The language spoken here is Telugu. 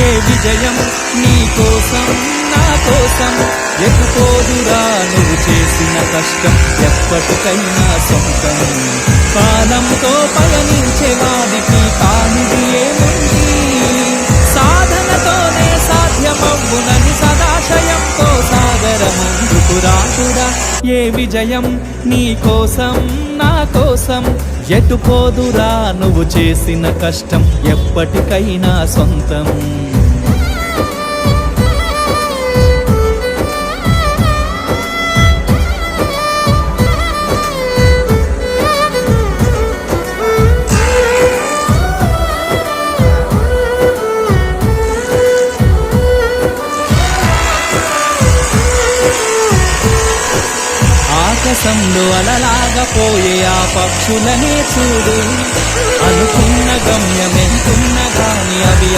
ఏ విజయం నీ కోసం నా కోసం, ఎటుపోదురా నువ్వు చేసిన కష్టం ఎప్పటికైనా సొంతం. కాలంతో పయనించే వాడికి కానిది ఏముంది, సాధనతోనే సాధ్యమవ్వునని సదాశయంతో సాగర ముందుకు రాకురా. ఏ విజయం నీ కోసం నా కోసం, ఎటుపోదురా నువ్వు చేసిన కష్టం ఎప్పటికైనా సొంతం. ఆకాశంలో అలలాగా పోయే ఆ పక్షులనే చూడు, అనుకున్న గమ్యమెంతున్న గాని అవి